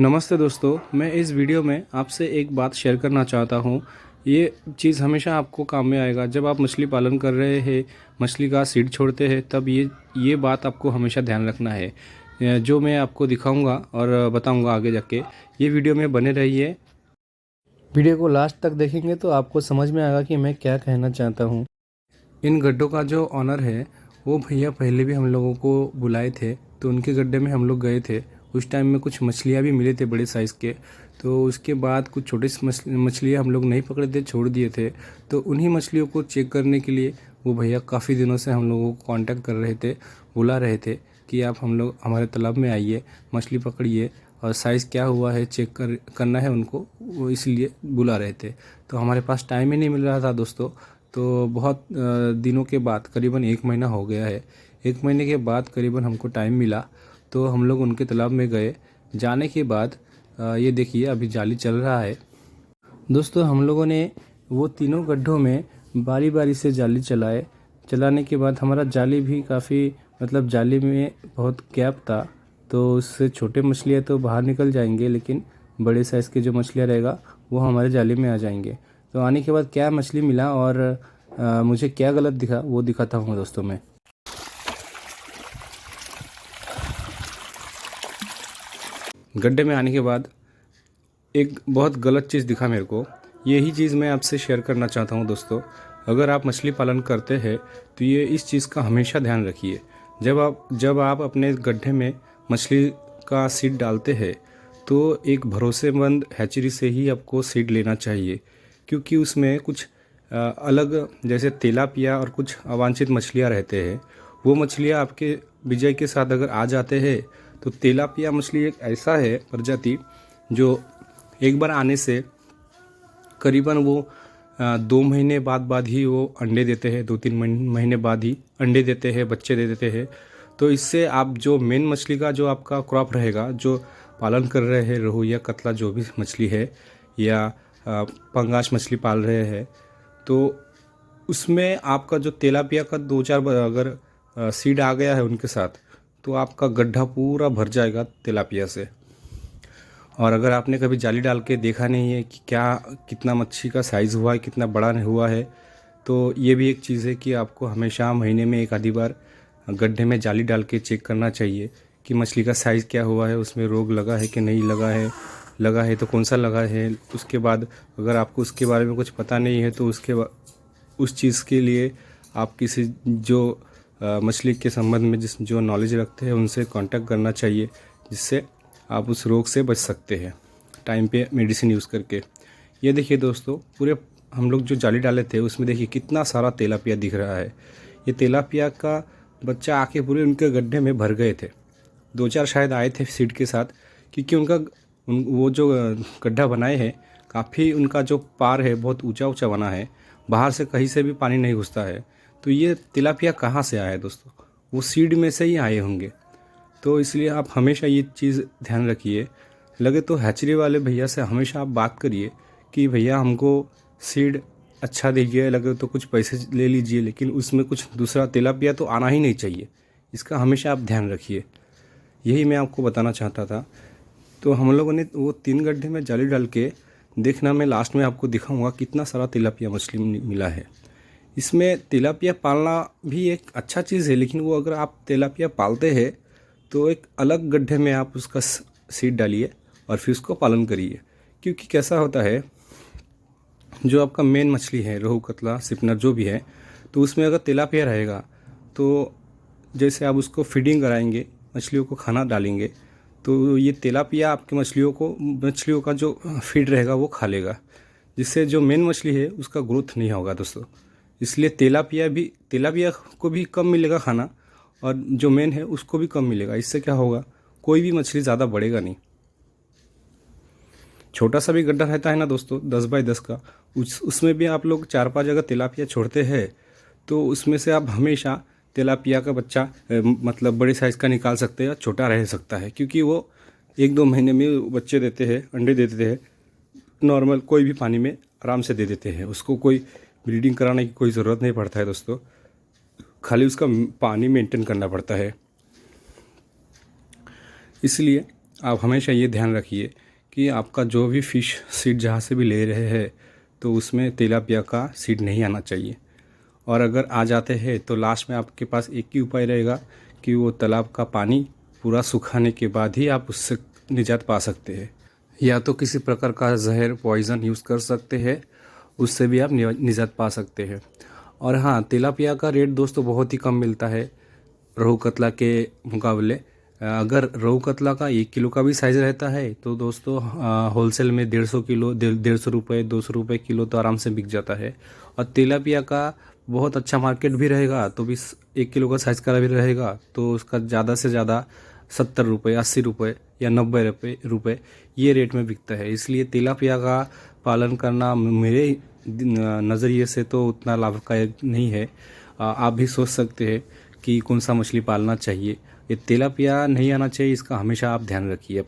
नमस्ते दोस्तों, मैं इस वीडियो में आपसे एक बात शेयर करना चाहता हूँ। ये चीज़ हमेशा आपको काम में आएगा जब आप मछली पालन कर रहे हैं, मछली का सीड छोड़ते हैं, तब ये बात आपको हमेशा ध्यान रखना है। जो मैं आपको दिखाऊंगा और बताऊंगा आगे जाके, ये वीडियो में बने रहिए। वीडियो को लास्ट तक देखेंगे तो आपको समझ में आएगा कि मैं क्या कहना चाहता हूँ। इन गड्ढों का जो ऑनर है वो भैया पहले भी हम लोगों को बुलाए थे, तो उनके गड्ढे में हम लोग गए थे। उस टाइम में कुछ मछलियाँ भी मिले थे बड़े साइज़ के, तो उसके बाद कुछ छोटे मछलियाँ हम लोग नहीं पकड़े थे, छोड़ दिए थे। तो उन्हीं मछलियों को चेक करने के लिए वो भैया काफ़ी दिनों से हम लोगों को कांटेक्ट कर रहे थे, बुला रहे थे कि आप हम लोग हमारे तालाब में आइए, मछली पकड़िए और साइज़ क्या हुआ है चेक करना है उनको, वो इसलिए बुला रहे थे। तो हमारे पास टाइम ही नहीं मिल रहा था दोस्तों। तो बहुत दिनों के बाद, करीबन 1 महीना हो गया है, 1 महीने के बाद करीबन हमको टाइम मिला, तो हम लोग उनके तालाब में गए। जाने के बाद ये देखिए अभी जाली चल रहा है दोस्तों। हम लोगों ने वो तीनों गड्ढों में बारी बारी से जाली चलाने के बाद हमारा जाली भी काफ़ी, मतलब जाली में बहुत गैप था, तो उससे छोटे मछलियाँ तो बाहर निकल जाएंगे, लेकिन बड़े साइज़ के जो मछलियाँ रहेगा वो हमारे जाली में आ जाएंगे। तो आने के बाद क्या मछली मिला और मुझे क्या गलत दिखा वो दिखाता हूँ दोस्तों मैं। गड्ढे में आने के बाद एक बहुत गलत चीज़ दिखा मेरे को। यही चीज़ मैं आपसे शेयर करना चाहता हूँ दोस्तों। अगर आप मछली पालन करते हैं तो ये इस चीज़ का हमेशा ध्यान रखिए। जब आप अपने गड्ढे में मछली का सीड डालते हैं तो एक भरोसेमंद हैचरी से ही आपको सीड लेना चाहिए, क्योंकि उसमें कुछ अलग, जैसे तेलापिया और कुछ अवांछित मछलियाँ रहते हैं। वो मछलियाँ आपके विजय के साथ अगर आ जाते हैं तो तेलापिया मछली एक ऐसा है प्रजाति जो एक बार आने से करीबन वो 2 महीने बाद ही वो अंडे देते हैं, 2-3 महीने बाद ही अंडे देते हैं, बच्चे दे देते हैं। तो इससे आप जो मेन मछली का जो आपका क्रॉप रहेगा, जो पालन कर रहे हैं, रोहू या कतला जो भी मछली है, या पंगास मछली पाल रहे हैं, तो उसमें आपका जो तेलापिया का 2-4 अगर सीड आ गया है उनके साथ, तो आपका गड्ढा पूरा भर जाएगा तेलापिया से। और अगर आपने कभी जाली डाल के देखा नहीं है कि क्या कितना मच्छी का साइज़ हुआ है, कितना बड़ा हुआ है, तो ये भी एक चीज़ है कि आपको हमेशा महीने में एक आधी बार गड्ढे में जाली डाल के चेक करना चाहिए कि मछली का साइज़ क्या हुआ है, उसमें रोग लगा है कि नहीं लगा है तो कौन सा लगा है। उसके बाद अगर आपको उसके बारे में कुछ पता नहीं है तो उस चीज़ के लिए आप किसी जो मछली के संबंध में जो नॉलेज रखते हैं उनसे कांटेक्ट करना चाहिए, जिससे आप उस रोग से बच सकते हैं टाइम पे मेडिसिन यूज़ करके। ये देखिए दोस्तों, पूरे हम लोग जो जाली डाले थे उसमें देखिए कितना सारा तेलापिया दिख रहा है। ये तेलापिया का बच्चा आके पूरे उनके गड्ढे में भर गए थे। 2-4 शायद आए थे सीड के साथ, क्योंकि वो जो गड्ढा बनाए हैं, काफ़ी उनका जो पार है बहुत ऊंचा ऊंचा बना है, बाहर से कहीं से भी पानी नहीं घुसता है। तो ये तिलापिया कहाँ से आया है दोस्तों? वो सीड में से ही आए होंगे। तो इसलिए आप हमेशा ये चीज़ ध्यान रखिए। लगे तो हैचरी वाले भैया से हमेशा आप बात करिए कि भैया हमको सीड अच्छा दीजिए, लगे तो कुछ पैसे ले लीजिए, लेकिन उसमें कुछ दूसरा तेलापिया तो आना ही नहीं चाहिए। इसका हमेशा आप ध्यान रखिए। यही मैं आपको बताना चाहता था। तो हम लोगों ने वो 3 गड्ढे में जाली डाल के देखना, मैं लास्ट में आपको दिखाऊंगा कितना सारा तिलापिया मछली मिला है। इसमें तिलापिया पालना भी एक अच्छा चीज़ है, लेकिन वो अगर आप तिलापिया पालते हैं तो एक अलग गड्ढे में आप उसका सीड डालिए और फिर उसको पालन करिए। क्योंकि कैसा होता है, जो आपका मेन मछली है, रोहू कतला सिपनर जो भी है, तो उसमें अगर तिलापिया रहेगा तो जैसे आप उसको फीडिंग कराएंगे, मछलियों को खाना डालेंगे, तो ये तिलापिया आपकी मछलियों का जो फीड रहेगा वो खा लेगा, जिससे जो मेन मछली है उसका ग्रोथ नहीं होगा दोस्तों। इसलिए तिलापिया को भी कम मिलेगा खाना, और जो मेन है उसको भी कम मिलेगा। इससे क्या होगा, कोई भी मछली ज़्यादा बढ़ेगा नहीं। छोटा सा भी गड्ढा रहता है ना दोस्तों, 10x10 का, उसमें भी आप लोग 4-5 जगह तिलापिया छोड़ते हैं, तो उसमें से आप हमेशा तिलापिया का बच्चा मतलब बड़े साइज़ का निकाल सकते हैं, छोटा रह सकता है, क्योंकि वो 1-2 महीने में बच्चे देते हैं, अंडे दे देते हैं। नॉर्मल कोई भी पानी में आराम से दे देते हैं, उसको कोई ब्रीडिंग कराने की कोई ज़रूरत नहीं पड़ता है दोस्तों, खाली उसका पानी मेंटेन करना पड़ता है। इसलिए आप हमेशा ये ध्यान रखिए कि आपका जो भी फ़िश सीड जहाँ से भी ले रहे हैं तो उसमें तिलापिया का सीड नहीं आना चाहिए। और अगर आ जाते हैं तो लास्ट में आपके पास एक ही उपाय रहेगा कि वो तालाब का पानी पूरा सुखाने के बाद ही आप उससे निजात पा सकते हैं। या तो किसी प्रकार का जहर पॉइज़न यूज़ कर सकते हैं, उससे भी आप निजात पा सकते हैं। और हाँ, तिलापिया का रेट दोस्तों बहुत ही कम मिलता है रोहू कतला के मुकाबले। अगर रोहू कतला का 1 किलो का भी साइज़ रहता है तो दोस्तों होलसेल में 150 किलो 150 रुपये 200 रुपये किलो तो आराम से बिक जाता है। और तिलापिया का बहुत अच्छा मार्केट भी रहेगा तो भी 1 किलो का साइज़ का भी रहेगा तो उसका ज़्यादा से ज़्यादा 70 रुपये 80 रुपये या 90 रुपये ये रेट में बिकता है। इसलिए तिलापिया का पालन करना मेरे नज़रिए से तो उतना लाभदायक नहीं है। आप भी सोच सकते हैं कि कौन सा मछली पालना चाहिए। ये तिलापिया नहीं आना चाहिए, इसका हमेशा आप ध्यान रखिए।